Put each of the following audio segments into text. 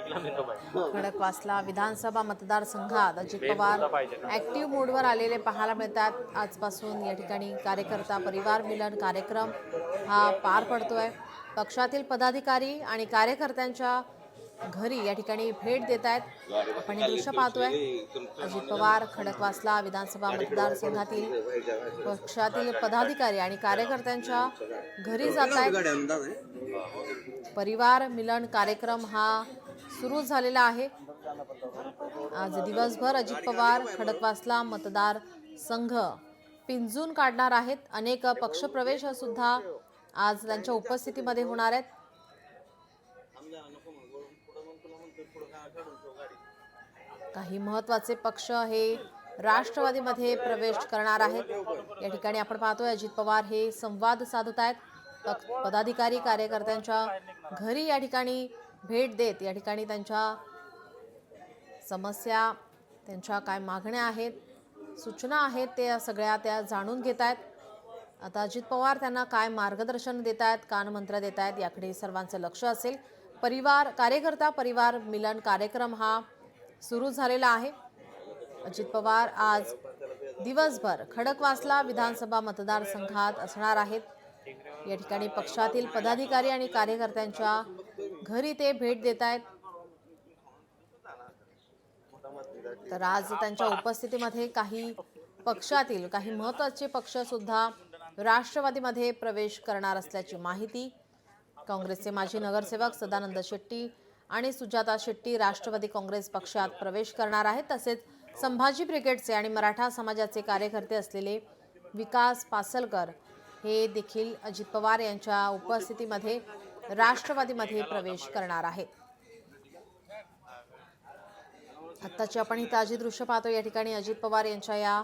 खडकवासला विधानसभा मतदारसंघात अजित पवार ऍक्टिव्ह मोडवर आलेले पाहायला मिळतात। आजपासून या ठिकाणी कार्यकर्ता परिवार मिलन कार्यक्रम हा पार पडतोय। पक्षातील पदाधिकारी आणि कार्यकर्त्यांच्या घरी या ठिकाणी भेट देत आहेत। आपण हे दृश्य पाहतोय। अजित पवार खडकवासला विधानसभा मतदारसंघातील पक्षातील पदाधिकारी आणि कार्यकर्त्यांच्या घरी जात आहेत। परिवार मिलन कार्यक्रम हा सुरू झालेला आहे। आज दिवसभर अजित पवार खडकवासला मतदार संघ पिंजून काढणार आहेत। अनेक पक्षप्रवेश सुद्धा आज त्यांच्या उपस्थितीमध्ये होणार आहेत। काही महत्त्वाचे पक्ष हे राष्ट्रवादीमध्ये प्रवेश करणार आहेत। या ठिकाणी आपण पाहतोय अजित पवार हे संवाद साधत आहेत। पदाधिकारी कार्यकर्त्यांच्या घरी या ठिकाणी भेट देत या ठिकाणी त्यांच्या समस्या, त्यांच्या काय मागण्या आहेत, सूचना आहेत, त्या सगळ्या त्या जाणून घेत आहेत। आता अजित पवार त्यांना काय मार्गदर्शन देत आहेत, कानमंत्र देत आहेत, याकडे सर्वांचं लक्ष असेल। कार्यकर्ता परिवार मिलन कार्यक्रम हा सुरू झालेला आहे। अजित पवार आज दिवसभर खडकवासला विधानसभा मतदारसंघात असणार आहेत। या ठिकाणी पक्षातील पदाधिकारी आणि कार्यकर्त्यांच्या घरी ते भेट देत आहेत। तर आज त्यांच्या उपस्थितीमध्ये काही पक्षातील काही महत्त्वाचे पक्ष सुद्धा राष्ट्रवादीमध्ये प्रवेश करणार असल्याची माहिती। काँग्रेसचे माजी नगरसेवक सदानंद शेट्टी आणि सुजाता शेट्टी राष्ट्रवादी काँग्रेस पक्षात प्रवेश करणार आहेत। तसेच संभाजी ब्रिगेडचे आणि मराठा समाजाचे कार्यकर्ते असलेले विकास पासलकर हे देखील अजित पवार यांच्या उपस्थितीमध्ये राष्ट्रवादीमध्ये प्रवेश करणार आहेत। आत्ताची आपण ही ताजी दृश्य पाहतो। या ठिकाणी अजित पवार यांच्या या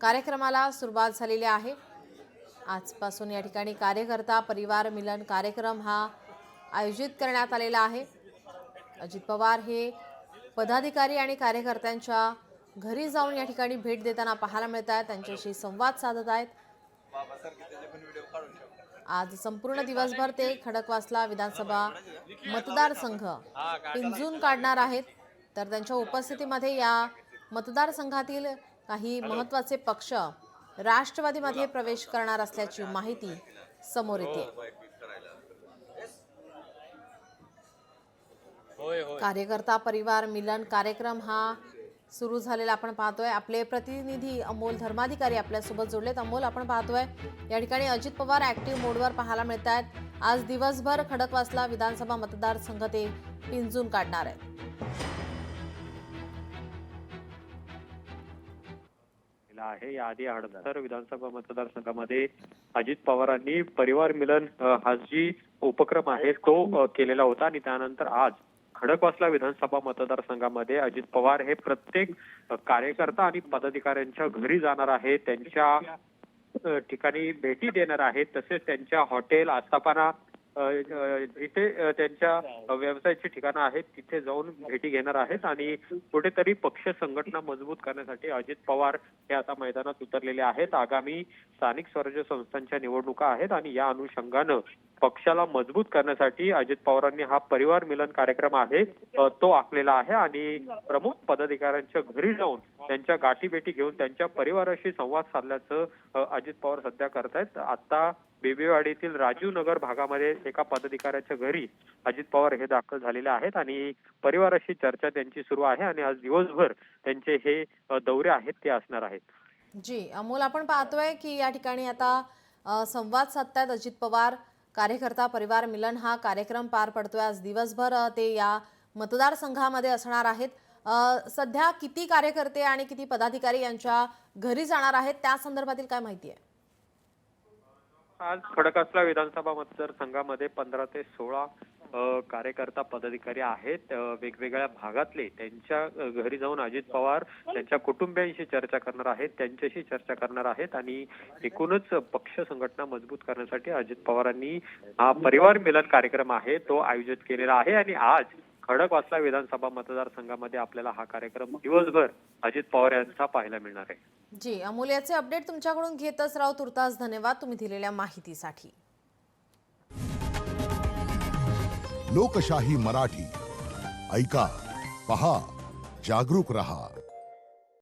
कार्यक्रमाला सुरुवात झालेली आहे। आजपासून या ठिकाणी कार्यकर्ता परिवार मिलन कार्यक्रम हा आयोजित करण्यात आलेला आहे। अजित पवार हे पदाधिकारी आणि कार्यकर्त्यांच्या घरी जाऊन या ठिकाणी भेट देताना पाहायला मिळत आहेत, त्यांच्याशी संवाद साधत आहेत। आज संपूर्ण दिवसभर ते खडकवासला विधानसभा मतदारसंघ पिंजून काढणार आहेत। तर त्यांच्या उपस्थितीमध्ये या मतदारसंघातील काही महत्त्वाचे पक्ष राष्ट्रवादीमध्ये प्रवेश करणार असल्याची माहिती समोर येते। कार्यकर्ता परिवार मिलन कार्यक्रम हा सुरू झालेला आपण पाहतोय। आपले प्रतिनिधी अमोल धर्माधिकारी आपल्यासोबत जोडलेत। अमोल, आपण पाहतोय या ठिकाणी अजित पवार ऍक्टिव्ह मोडवर पाहायला मिळत आहेत। आज दिवसभर खडकवासला विधानसभा मतदारसंघ ते पिंजून काढणार आहेत। आहे याआधी हडसर विधानसभा मतदारसंघामध्ये अजित पवारांनी परिवार मिलन हा जी उपक्रम आहे तो केलेला होता आणि त्यानंतर आज खडकवासला विधानसभा मतदारसंघामध्ये अजित पवार हे प्रत्येक कार्यकर्ता आणि पदाधिकाऱ्यांच्या घरी जाणार आहेत, त्यांच्या ठिकाणी भेटी देणार आहेत, तसेच त्यांच्या हॉटेल आस्थापना जिथे त्यांच्या व्यवसायाची ठिकाणं आहेत तिथे जाऊन भेटी घेणार आहेत आणि कुठेतरी पक्ष संघटना मजबूत करण्यासाठी अजित पवार हे आता मैदानात उतरलेले आहेत। आगामी स्थानिक स्वराज्य संस्थांच्या निवडणुका आहेत आणि या अनुषंगानं पक्षाला मजबूत करण्यासाठी अजित पवारांनी हा परिवार मिलन कार्यक्रम आहे तो आखलेला आहे आणि प्रमुख पदाधिकाऱ्यांच्या घरी जाऊन त्यांच्या गाठीभेटी घेऊन त्यांच्या परिवाराशी संवाद साधल्याचं अजित पवार सध्या करतायत। आता बेबीवाडीतील राजीव नगर भागामध्ये एका पदाधिकाऱ्याच्या घरी अजित पवार हे दाखल झालेले आहेत आणि परिवाराशी चर्चा त्यांची सुरू आहे आणि आज दिवसभर त्यांचे हे दौरे आहेत ते असणार आहेत। जी अमोल, आपण पाहतोय की या ठिकाणी आता संवाद साधतायत अजित पवार। कार्यकर्ता परिवार मिलन हा कार्यक्रम पार पडतोय। आज दिवसभर ते या मतदारसंघामध्ये असणार आहेत। सध्या किती कार्यकर्ते आणि किती पदाधिकारी यांच्या घरी जाणार आहेत त्या संदर्भातील काय माहिती आहे? आज खडकवासला विधानसभा मतदारसंघामध्ये 15 ते 16 कार्यकर्ता पदाधिकारी आहेत वेगवेगळ्या भागातले। त्यांच्या घरी जाऊन अजित पवार त्यांच्या कुटुंबियांशी चर्चा करणार आहेत, त्यांच्याशी चर्चा करणार आहेत आणि एकूणच पक्ष संघटना मजबूत करण्यासाठी अजित पवारांनी हा परिवार मिलन कार्यक्रम आहे तो आयोजित केलेला आहे आणि आज खडकवासला विधानसभा मतदारसंघामध्ये आपल्याला हा कार्यक्रम दिवसभर अजित पवार यांचा पाहायला मिळणार आहे। जी अमोल, याचे अपडेट तुमच्याकडून घेतच राहू। तुर्तास धन्यवाद तुम्ही दिलेल्या माहितीसाठी। लोकशाही मराठी ऐका, पहा, जागरूक रहा.